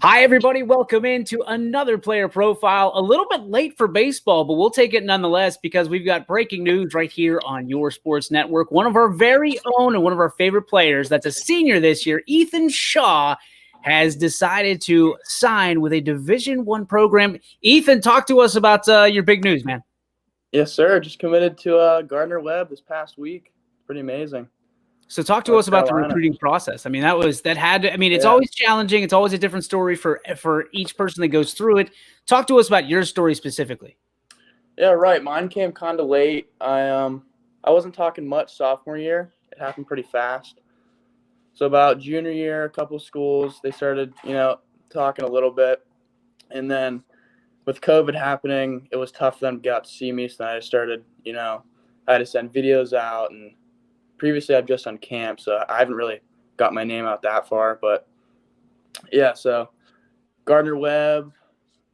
Hi, everybody. Welcome into another player profile. A little bit late for baseball, but we'll take it nonetheless because we've got breaking news right here on your sports network. One of our very own and one of our favorite players that's a senior this year, Ethan Shaw, has decided to sign with a Division I program. Ethan, talk to us about your big news, man. Yes, sir. Just committed to Gardner-Webb this past week. Pretty amazing. So talk to us about the recruiting process. I mean, it's always challenging. It's always a different story for each person that goes through it. Talk to us about your story specifically. Yeah, right. Mine came kind of late. I wasn't talking much sophomore year. It happened pretty fast. So about junior year, a couple of schools, they started, talking a little bit. And then with COVID happening, it was tough for them to get out to see me. So then I started, I had to send videos out, and previously I've just done camp, so I haven't really got my name out that far. But yeah, so Gardner-Webb,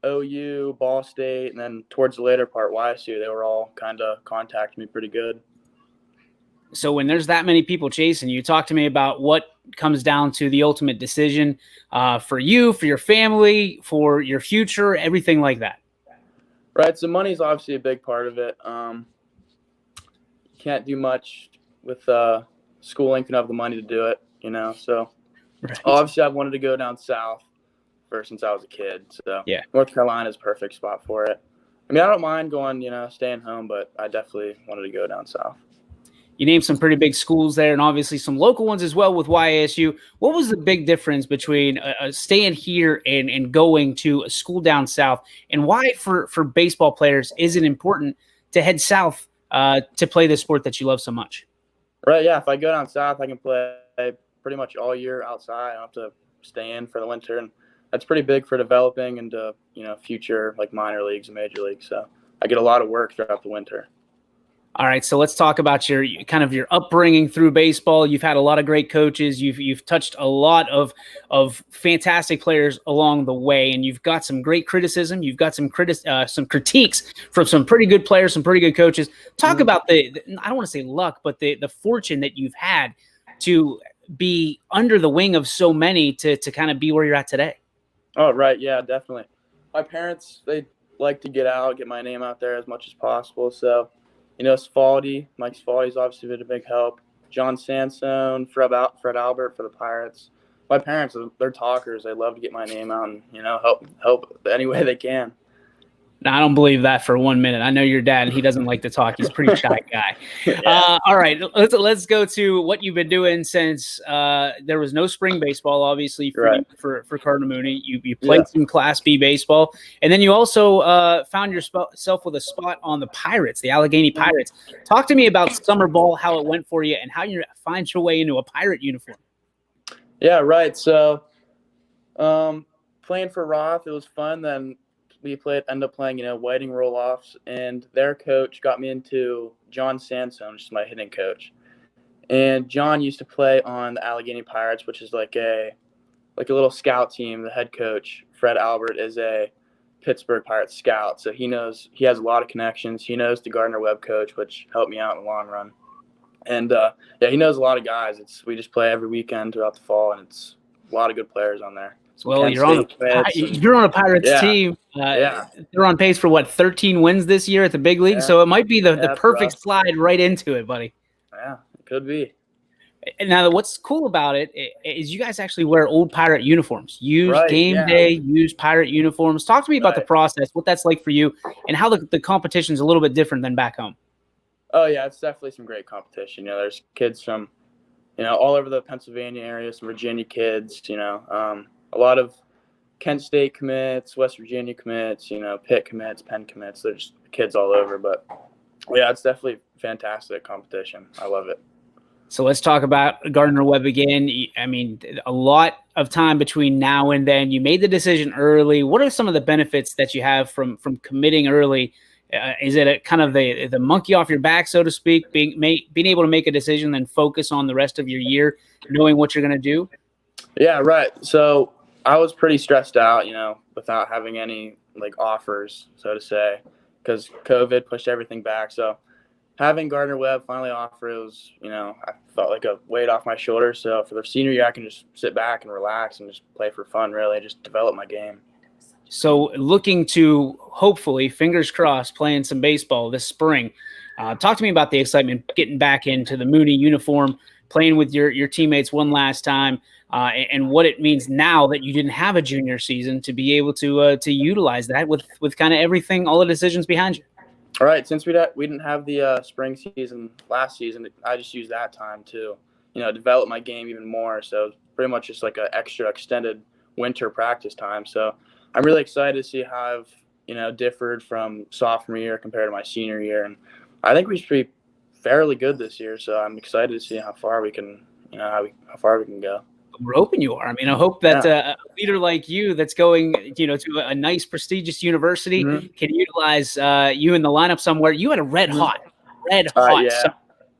OU, Ball State, and then towards the later part, YSU, they were all kind of contacting me pretty good. So when there's that many people chasing you, talk to me about what comes down to the ultimate decision for you, for your family, for your future, everything like that. Right. So money's obviously a big part of it. You can't do much with schooling if you don't have the money to do it, So right. Obviously I wanted to go down south first since I was a kid. So yeah, North Carolina is a perfect spot for it. I mean, I don't mind going, staying home, but I definitely wanted to go down south. You named some pretty big schools there and obviously some local ones as well with YSU. What was the big difference between staying here and going to a school down south? And why for baseball players is it important to head south to play the sport that you love so much? Right, yeah. If I go down south, I can play pretty much all year outside. I don't have to stay in for the winter. And that's pretty big for developing into, future like minor leagues and major leagues. So I get a lot of work throughout the winter. All right, so let's talk about your upbringing through baseball. You've had a lot of great coaches. You've touched a lot of fantastic players along the way, and you've got some great criticism. You've got some critiques from some pretty good players, some pretty good coaches. Talk about the I don't want to say luck, but the fortune that you've had to be under the wing of so many to kind of be where you're at today. Oh, right, yeah, definitely. My parents, they like to get my name out there as much as possible, so. Mike Spaldi's obviously been a big help. John Sansone, Fred Albert for the Pirates. My parents, they're talkers. They love to get my name out and, help any way they can. No, I don't believe that for 1 minute. I know your dad, and he doesn't like to talk. He's a pretty shy guy. Yeah. All right, let's go to what you've been doing since there was no spring baseball, obviously, for Cardinal Mooney. You played some Class B baseball, and then you also found yourself with a spot on the Pirates, the Allegheny Pirates. Talk to me about summer ball, how it went for you, and how you find your way into a Pirate uniform. Yeah, right. So playing for Roth, it was fun. Then we ended up playing, Whiting roll-offs, and their coach got me into John Sansone, which is my hitting coach. And John used to play on the Allegheny Pirates, which is like a little scout team. The head coach, Fred Albert, is a Pittsburgh Pirates scout, so he has a lot of connections. He knows the Gardner-Webb coach, which helped me out in the long run. And he knows a lot of guys. We just play every weekend throughout the fall, and it's a lot of good players on there. Well, you're on a Pirates team. They're on pace for 13 wins this year at the big league. So it might be the perfect slide right into it, buddy. Yeah, it could be. And now, what's cool about it is you guys actually wear old Pirate uniforms. Use game day, use Pirate uniforms. Talk to me about the process, what that's like for you, and how the competition is a little bit different than back home. Oh yeah, it's definitely some great competition. There's kids from, all over the Pennsylvania area, some Virginia kids. A lot of Kent State commits, West Virginia commits, Pitt commits, Penn commits. There's kids all over, but yeah, it's definitely fantastic competition. I love it. So let's talk about Gardner-Webb again. I mean, a lot of time between now and then. You made the decision early. What are some of the benefits that you have from committing early? Is it kind of the monkey off your back, so to speak, being able to make a decision and focus on the rest of your year, knowing what you're going to do? Yeah, right. So I was pretty stressed out, without having any offers, so to say, because COVID pushed everything back. So having Gardner-Webb finally offer, it was, I felt like a weight off my shoulder. So for the senior year, I can just sit back and relax and just play for fun, really, just develop my game. So looking to hopefully, fingers crossed, playing some baseball this spring. Talk to me about the excitement getting back into the Mooney uniform, playing with your teammates one last time, and what it means now that you didn't have a junior season to be able to utilize that with kind of everything, all the decisions behind you. All right. Since we didn't have the spring season last season, I just used that time to, develop my game even more. So it's pretty much just like an extra extended winter practice time. So I'm really excited to see how I've, differed from sophomore year compared to my senior year. And I think we should be fairly good this year. So I'm excited to see how far we can, how far we can go. We're hoping you are. I mean, I hope that a leader like you that's going, to a nice, prestigious university can utilize you in the lineup somewhere. You had a red hot. Yeah.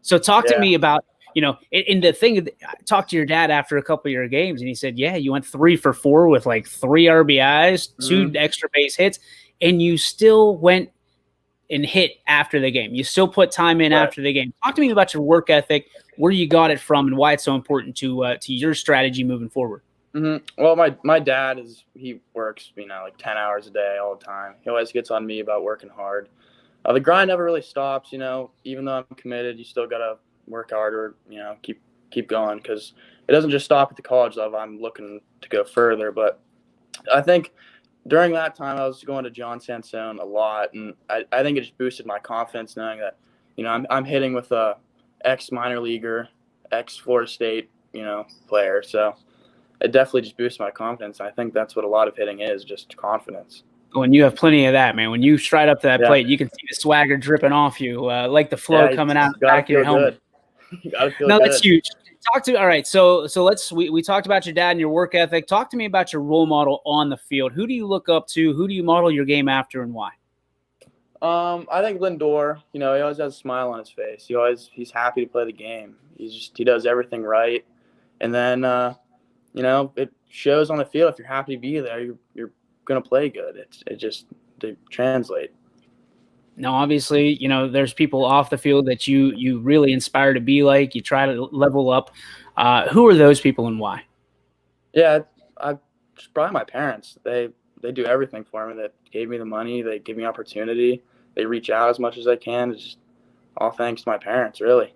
So talk to me about, in the thing, I talked to your dad after a couple of your games, and he said, yeah, you went 3 for 4 with like 3 RBIs, 2 extra base hits, and you still went and hit after the game. You still put time in after the game. Talk to me about your work ethic, where you got it from, and why it's so important to your strategy moving forward. Well, my dad he works, like 10 hours a day all the time. He always gets on me about working hard. The grind never really stops, even though I'm committed, you still got to work harder, keep going, because it doesn't just stop at the college level. I'm looking to go further, but I think during that time I was going to John Sansone a lot, and I think it just boosted my confidence knowing that, I'm hitting with a ex-minor leaguer, ex-Florida State, player. So it definitely just boosts my confidence. I think that's what a lot of hitting is, just confidence. When you have plenty of that, man, when you stride up to that plate, you can see the swagger dripping off you, like the flow coming out the back of your helmet. You gotta feel no, good. That's huge. All right. So we talked about your dad and your work ethic. Talk to me about your role model on the field. Who do you look up to? Who do you model your game after, and why? I think Lindor, he always has a smile on his face. He's happy to play the game. He does everything right. And then, it shows on the field. If you're happy to be there, you're going to play good. They translate. Now, obviously, there's people off the field that you really inspire to be like. You try to level up. Who are those people and why? Yeah, it's probably my parents. They do everything for me. They gave me the money. They give me opportunity. They reach out as much as they can. It's just all thanks to my parents, really.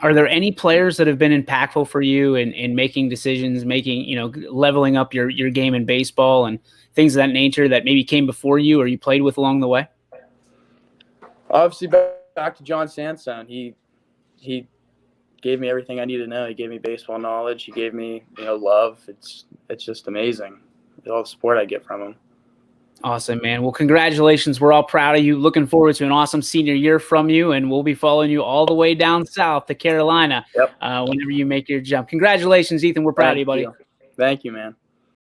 Are there any players that have been impactful for you in making decisions, leveling up your game in baseball and things of that nature that maybe came before you or you played with along the way? Obviously, back to John Sansone. He gave me everything I needed to know. He gave me baseball knowledge. He gave me, love. It's just amazing, all the support I get from him. Awesome, man. Well, congratulations. We're all proud of you. Looking forward to an awesome senior year from you, and we'll be following you all the way down south to Carolina whenever you make your jump. Congratulations, Ethan. We're proud of you, buddy. Thank you, man.